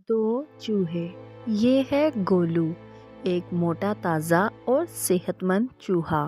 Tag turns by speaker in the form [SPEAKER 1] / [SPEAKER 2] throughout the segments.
[SPEAKER 1] دو چوہے۔ یہ ہے گولو، ایک موٹا تازہ اور صحت مند چوہا،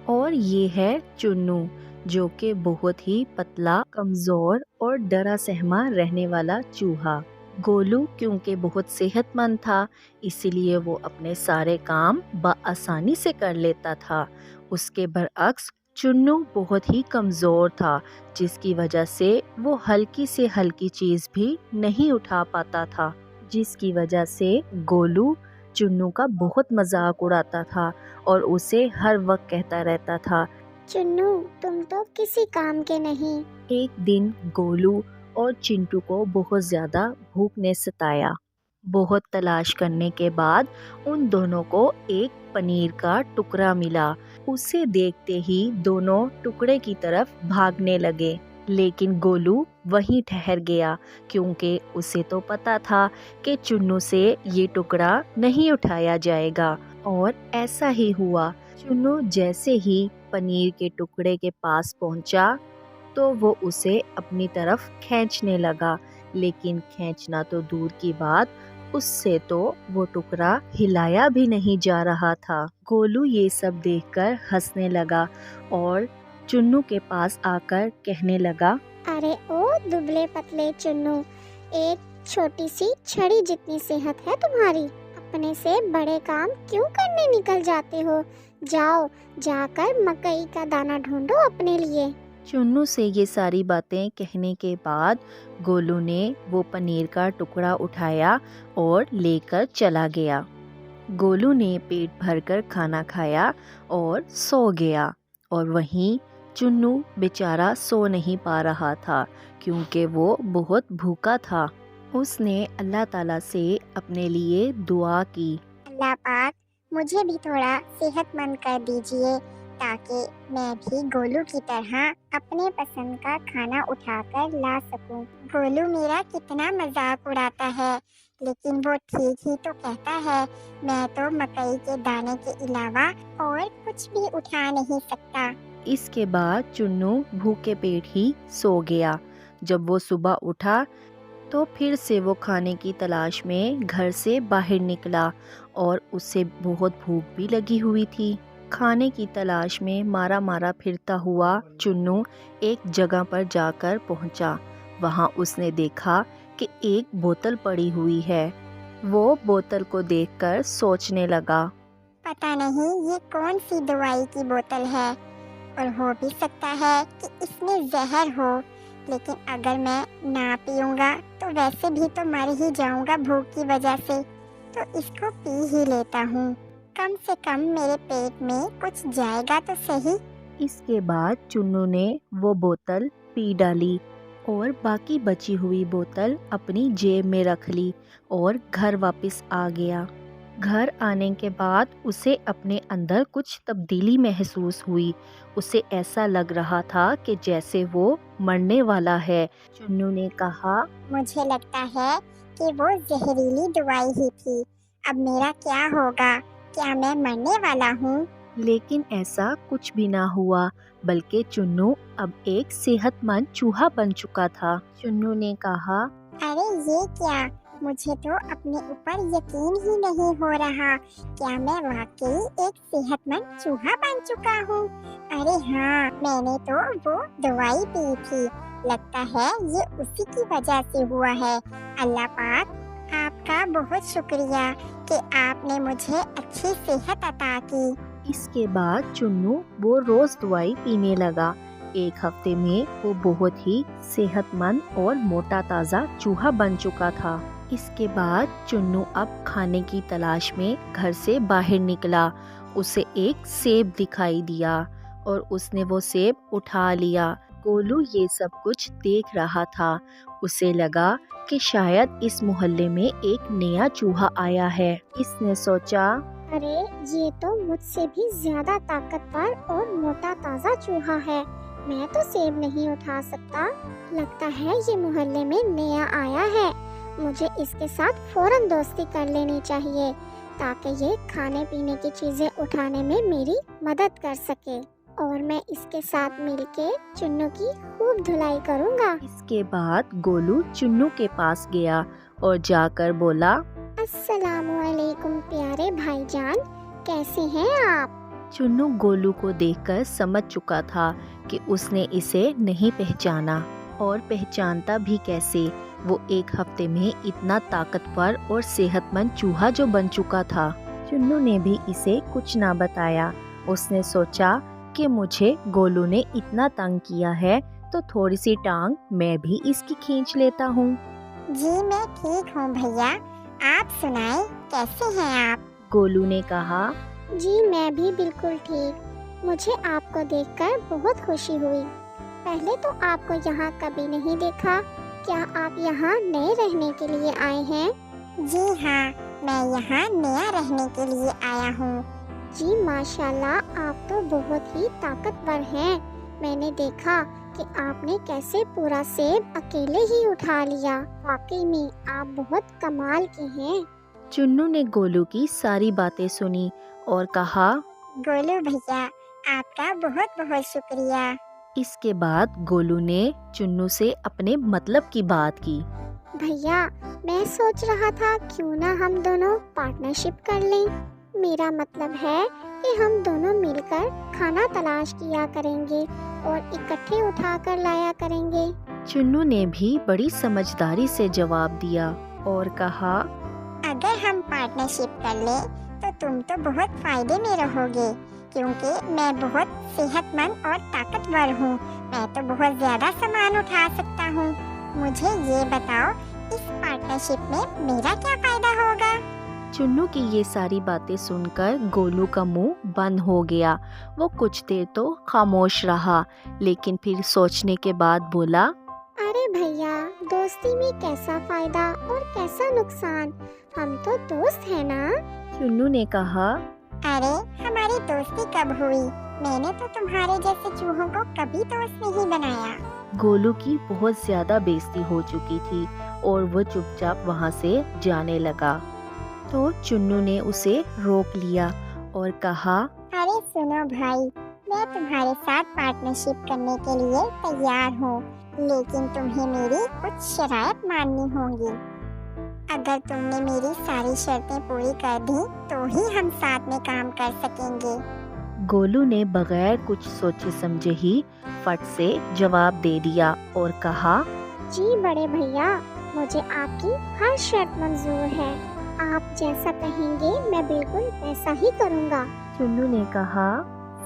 [SPEAKER 1] اور یہ ہے چنو جو کہ بہت ہی پتلا، کمزور اور ڈرا سہما رہنے والا چوہا۔ گولو کیونکہ بہت صحت مند تھا، اسی لیے وہ اپنے سارے کام بآسانی سے کر لیتا تھا۔ اس کے برعکس چنو بہت ہی کمزور تھا، جس کی وجہ سے وہ ہلکی سے ہلکی چیز بھی نہیں اٹھا پاتا تھا، جس کی وجہ سے گولو چنو کا بہت مذاق اڑاتا تھا اور اسے ہر وقت کہتا رہتا تھا،
[SPEAKER 2] چنو تم تو کسی کام کے نہیں۔
[SPEAKER 1] ایک دن گولو اور چنٹو کو بہت زیادہ بھوک نے ستایا۔ بہت تلاش کرنے کے بعد ان دونوں کو ایک پنیر کا ٹکڑا ملا۔ اسے دیکھتے ہی دونوں ٹکڑے کی طرف بھاگنے لگے، لیکن گولو وہیں ٹھہر گیا کیونکہ اسے تو پتا تھا کہ چنو سے یہ ٹکڑا نہیں اٹھایا جائے گا، اور ایسا ہی ہوا۔ چنو جیسے ہی پنیر کے ٹکڑے کے پاس پہنچا تو وہ اسے اپنی طرف کھینچنے لگا، لیکن کھینچنا تو دور کی بات، اس سے تو وہ ٹکڑا ہلایا بھی نہیں جا رہا تھا۔ گولو یہ سب دیکھ کر ہنسنے لگا اور چنو کے پاس آ کر کہنے لگا،
[SPEAKER 2] ارے او دبلے پتلے چنو، ایک چھوٹی سی چھڑی جتنی صحت ہے تمہاری، اپنے سے بڑے کام کیوں کرنے نکل جاتے ہو؟ جاؤ جا کر مکئی کا دانہ ڈھونڈو اپنے لیے۔
[SPEAKER 1] چنو سے یہ ساری باتیں کہنے کے بعد گولو نے وہ پنیر کا ٹکڑا اٹھایا اور لے کر چلا گیا۔ گولو نے پیٹ بھر کر کھانا کھایا اور سو گیا، اور وہیں چنو بیچارہ سو نہیں پا رہا تھا کیونکہ وہ بہت بھوکا تھا۔ اس نے اللہ تعالیٰ سے اپنے لیے دعا کی،
[SPEAKER 2] اللہ پاک مجھے بھی تھوڑا صحت مند کر دیجئے تاکہ میں بھی گولو کی طرح اپنے پسند کا کھانا اٹھا کر لا سکوں۔ گولو میرا کتنا مذاق اڑاتا ہے، لیکن وہ ٹھیک ہی تو کہتا ہے، میں تو مکئی کے دانے کے علاوہ اور کچھ بھی اٹھا نہیں سکتا۔
[SPEAKER 1] اس کے بعد چنو بھوکے پیٹ ہی سو گیا۔ جب وہ صبح اٹھا تو پھر سے وہ کھانے کی تلاش میں گھر سے باہر نکلا، اور اسے بہت بھوک بھی لگی ہوئی تھی۔ کھانے کی تلاش میں مارا مارا پھرتا ہوا چنو ایک جگہ پر جا کر پہنچا۔ وہاں اس نے دیکھا کہ ایک بوتل پڑی ہوئی ہے۔ وہ بوتل کو دیکھ کر سوچنے لگا،
[SPEAKER 2] پتہ نہیں یہ کون سی دوائی کی بوتل ہے، اور ہو بھی سکتا ہے کہ اس میں زہر ہو، لیکن اگر میں نہ پیوں گا تو ویسے بھی تو مر ہی جاؤں گا بھوک کی وجہ سے، تو اس کو پی ہی لیتا ہوں، کم سے کم میرے پیٹ میں کچھ جائے گا تو صحیح۔
[SPEAKER 1] اس کے بعد چنو نے وہ بوتل پی ڈالی اور باقی بچی ہوئی بوتل اپنی جیب میں رکھ لی اور گھر واپس آ گیا۔ گھر آنے کے بعد اسے اپنے اندر کچھ تبدیلی محسوس ہوئی۔ اسے ایسا لگ رہا تھا کہ جیسے وہ مرنے والا ہے۔ چنو نے کہا،
[SPEAKER 2] مجھے لگتا ہے کہ وہ زہریلی دوائی ہی تھی، اب میرا کیا ہوگا؟ کیا میں مرنے والا ہوں؟
[SPEAKER 1] لیکن ایسا کچھ بھی نہ ہوا، بلکہ چنو اب ایک صحت مند چوہا بن چکا تھا۔ چنو نے کہا،
[SPEAKER 2] ارے یہ کیا؟ مجھے تو اپنے اوپر یقین ہی نہیں ہو رہا، کیا میں واقعی ایک صحت مند چوہا بن چکا ہوں؟ ارے ہاں، میں نے تو وہ دوائی پی تھی، لگتا ہے یہ اسی کی وجہ سے ہوا ہے۔ اللہ پاک آپ کا بہت شکریہ کہ آپ نے مجھے اچھی صحت عطا کی۔
[SPEAKER 1] اس کے بعد چنو وہ روز دوائی پینے لگا۔ ایک ہفتے میں وہ بہت ہی صحت مند اور موٹا تازہ چوہا بن چکا تھا۔ اس کے بعد چنو اب کھانے کی تلاش میں گھر سے باہر نکلا۔ اسے ایک سیب دکھائی دیا اور اس نے وہ سیب اٹھا لیا۔ گولو یہ سب کچھ دیکھ رہا تھا۔ اسے لگا کہ شاید اس محلے میں ایک نیا چوہا آیا ہے۔ اس نے سوچا،
[SPEAKER 2] ارے یہ تو مجھ سے بھی زیادہ طاقتور اور موٹا تازہ چوہا ہے، میں تو سیب نہیں اٹھا سکتا، لگتا ہے یہ محلے میں نیا آیا ہے، مجھے اس کے ساتھ فوراً دوستی کر لینی چاہیے تاکہ یہ کھانے پینے کی چیزیں اٹھانے میں میری مدد کر سکے، اور میں اس کے ساتھ مل کے چنو کی خوب دھلائی کروں گا۔
[SPEAKER 1] اس کے بعد گولو چنو کے پاس گیا اور جا کر بولا،
[SPEAKER 2] السلام علیکم پیارے بھائی جان، کیسے ہیں آپ؟
[SPEAKER 1] چنو گولو کو دیکھ کر سمجھ چکا تھا کہ اس نے اسے نہیں پہچانا، اور پہچانتا بھی کیسے، وہ ایک ہفتے میں اتنا طاقتور اور صحت مند چوہا جو بن چکا تھا۔ چنو نے بھی اسے کچھ نہ بتایا۔ اس نے سوچا کہ مجھے گولو نے اتنا تنگ کیا ہے تو تھوڑی سی ٹانگ میں بھی اس کی کھینچ لیتا ہوں۔
[SPEAKER 2] جی میں ٹھیک ہوں بھیا، آپ سنائیں کیسے ہیں آپ؟
[SPEAKER 1] گولو نے کہا،
[SPEAKER 2] جی میں بھی بالکل ٹھیک، مجھے آپ کو دیکھ کر بہت خوشی ہوئی۔ پہلے تو آپ کو یہاں کبھی نہیں دیکھا، کیا آپ یہاں نئے رہنے کے لیے آئے ہیں؟ جی ہاں، میں یہاں نیا رہنے کے لیے آیا ہوں۔ جی ماشاءاللہ، آپ تو بہت ہی طاقتور ہیں۔ میں نے دیکھا کہ آپ نے کیسے پورا سیب اکیلے ہی اٹھا لیا، واقعی میں آپ بہت کمال کے ہیں۔
[SPEAKER 1] چنو نے گولو کی ساری باتیں سنی اور کہا،
[SPEAKER 2] گولو بھیا، آپ کا بہت بہت شکریہ۔
[SPEAKER 1] اس کے بعد گولو نے چنو سے اپنے مطلب کی بات کی۔
[SPEAKER 2] بھیا، میں سوچ رہا تھا کیوں نہ ہم دونوں پارٹنرشپ کر لیں۔ میرا مطلب ہے کہ ہم دونوں مل کر کھانا تلاش کیا کریں گے اور اکٹھے اٹھا کر لایا کریں گے۔
[SPEAKER 1] چنو نے بھی بڑی سمجھداری سے جواب دیا اور کہا،
[SPEAKER 2] اگر ہم پارٹنرشپ کر لیں تو تم تو بہت فائدے میں رہو گے، کیونکہ میں بہت صحت مند اور طاقتور ہوں۔ میں تو بہت زیادہ سامان اٹھا سکتا ہوں۔ مجھے یہ بتاؤ، اس پارٹنرشپ میں میرا کیا فائدہ ہوگا؟
[SPEAKER 1] چنو کی یہ ساری باتیں سن کر گولو کا منہ بند ہو گیا۔ وہ کچھ دیر تو خاموش رہا، لیکن پھر سوچنے کے بعد بولا،
[SPEAKER 2] ارے بھیا، دوستی میں کیسا فائدہ اور کیسا نقصان؟ ہم تو دوست ہیں نا۔
[SPEAKER 1] چنو نے کہا،
[SPEAKER 2] ارے ہماری دوستی کب ہوئی؟ میں نے تو تمہارے جیسے چوہوں کو کبھی دوست نہیں بنایا۔
[SPEAKER 1] گولو کی بہت زیادہ بےزتی ہو چکی تھی اور وہ چپ چاپ وہاں سے جانے لگا۔ تو چنو نے اسے روک لیا اور کہا،
[SPEAKER 2] ارے سنو بھائی، میں تمہارے ساتھ پارٹنرشپ کرنے کے لیے تیار ہوں، لیکن تمہیں میری کچھ شرائط ماننی ہوں گی۔ اگر تم نے میری ساری شرطیں پوری کر دیں تو ہی ہم ساتھ میں کام کر سکیں گے۔
[SPEAKER 1] گولو نے بغیر کچھ سوچے سمجھے ہی فٹ سے جواب دے دیا اور کہا،
[SPEAKER 2] جی بڑے بھیا، مجھے آپ کی ہر شرط منظور ہے۔ آپ جیسا کہیں گے میں بالکل ویسا ہی کروں گا۔
[SPEAKER 1] چنو نے کہا،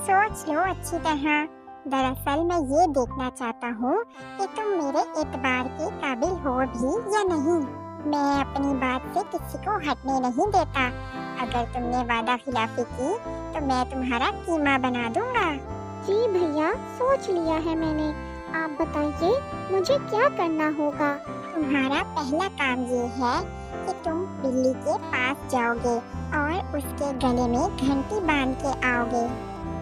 [SPEAKER 2] سوچ لو اچھی طرح، دراصل میں یہ دیکھنا چاہتا ہوں کہ تم میرے اعتبار کے قابل ہو بھی یا نہیں۔ میں اپنی بات سے کسی کو ہٹنے نہیں دیتا۔ اگر تم نے وعدہ خلافی کی تو میں تمہارا قیمہ بنا دوں گا۔ جی بھیا، سوچ لیا ہے میں نے، آپ بتائیے مجھے کیا کرنا ہوگا؟ تمہارا پہلا کام یہ ہے کہ تم بلی کے پاس جاؤ گے اور اس کے گلے میں گھنٹی باندھ کے آؤ گے۔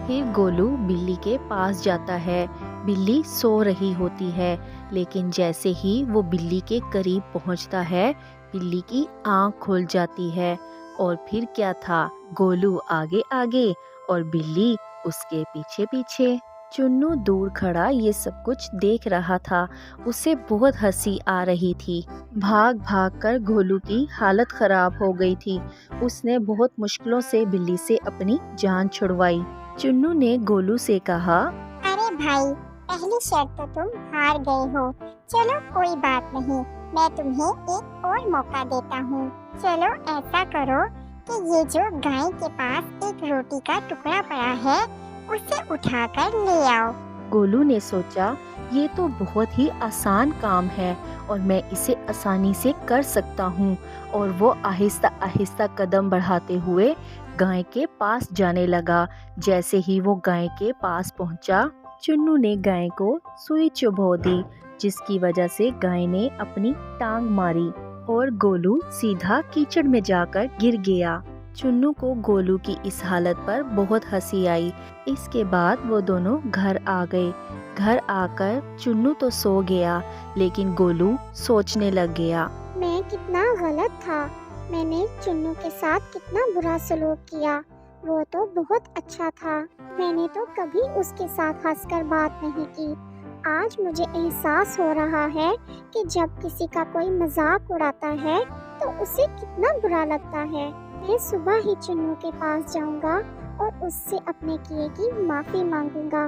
[SPEAKER 1] پھر گولو بلی کے پاس جاتا ہے۔ بلی سو رہی ہوتی ہے، لیکن جیسے ہی وہ بلی کے قریب پہنچتا ہے، بلی کی آنکھ کھل جاتی ہے، اور پھر کیا تھا، گولو آگے آگے اور بلی اس کے پیچھے پیچھے۔ چنو دور کھڑا یہ سب کچھ دیکھ رہا تھا۔ اسے بہت ہنسی آ رہی تھی۔ بھاگ بھاگ کر گولو کی حالت خراب ہو گئی تھی۔ اس نے بہت مشکلوں سے بلی سے اپنی جان چھڑوائی۔ چنو نے گولو سے کہا،
[SPEAKER 2] ارے بھائی، پہلی شرط تو تم ہار گئے ہو۔ چلو کوئی بات نہیں، میں تمہیں ایک اور موقع دیتا ہوں۔ چلو ایسا کرو کہ یہ جو گائے کے پاس ایک روٹی کا ٹکڑا پڑا ہے اسے اٹھا کر لے آؤ۔
[SPEAKER 1] گولو نے سوچا یہ تو بہت ہی آسان کام ہے اور میں اسے آسانی سے کر سکتا ہوں، اور وہ آہستہ آہستہ قدم بڑھاتے ہوئے گائے کے پاس جانے لگا۔ جیسے ہی وہ گائے کے پاس پہنچا، چنو نے گائے کو سوئی چبھو دی، جس کی وجہ سے گائے نے اپنی ٹانگ ماری اور گولو سیدھا کیچڑ میں جا کر گر گیا۔ چنو کو گولو کی اس حالت پر بہت ہنسی آئی۔ اس کے بعد وہ دونوں گھر آ گئے۔ گھر آ کر چنو تو سو گیا، لیکن گولو سوچنے لگ گیا،
[SPEAKER 2] میں کتنا غلط تھا، میں نے چنو کے ساتھ کتنا برا سلوک کیا۔ وہ تو بہت اچھا تھا، میں نے تو کبھی اس کے ساتھ ہنس کر بات نہیں کی۔ آج مجھے احساس ہو رہا ہے کہ جب کسی کا کوئی مذاق اڑاتا ہے تو اسے کتنا برا لگتا ہے۔ میں صبح ہی چنو کے پاس جاؤں گا اور اس سے اپنے کیے کی معافی مانگوں گا۔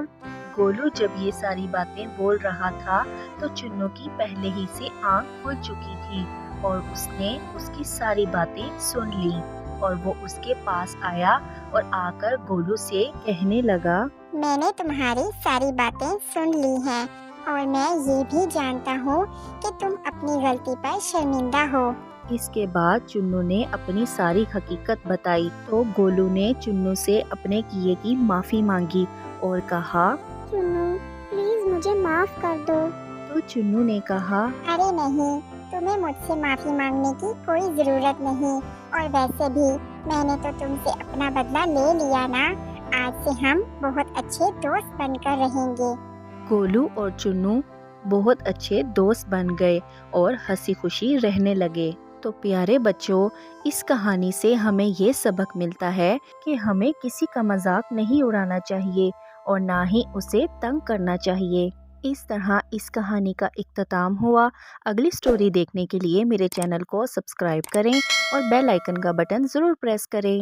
[SPEAKER 1] گولو جب یہ ساری باتیں بول رہا تھا تو چنو کی پہلے ہی سے آنکھ کھل چکی تھی اور اس نے اس کی ساری باتیں سن لی اور وہ اس کے پاس آیا اور آ کر گولو سے کہنے لگا،
[SPEAKER 2] میں نے تمہاری ساری باتیں سن لی ہیں اور میں یہ بھی جانتا ہوں کہ تم اپنی غلطی پر شرمندہ ہو۔
[SPEAKER 1] اس کے بعد چنو نے اپنی ساری حقیقت بتائی تو گولو نے چنو سے اپنے کیے کی معافی مانگی اور کہا،
[SPEAKER 2] چنو پلیز مجھے معاف کر دو۔
[SPEAKER 1] تو چنو نے کہا،
[SPEAKER 2] ارے نہیں، تمہیں مجھ سے معافی مانگنے کی کوئی ضرورت نہیں، اور ویسے بھی میں نے تو تم سے اپنا بدلہ لے لیا نا، آج سے ہم بہت اچھے دوست بن کر رہیں گے۔
[SPEAKER 1] گولو اور چنو بہت اچھے دوست بن گئے اور ہنسی خوشی رہنے لگے۔ تو پیارے بچوں، اس کہانی سے ہمیں یہ سبق ملتا ہے کہ ہمیں کسی کا مذاق نہیں اڑانا چاہیے اور نہ ہی اسے تنگ کرنا چاہیے۔ اس طرح اس کہانی کا اختتام ہوا۔ اگلی سٹوری دیکھنے کے لیے میرے چینل کو سبسکرائب کریں اور بیل آئیکن کا بٹن ضرور پریس کریں۔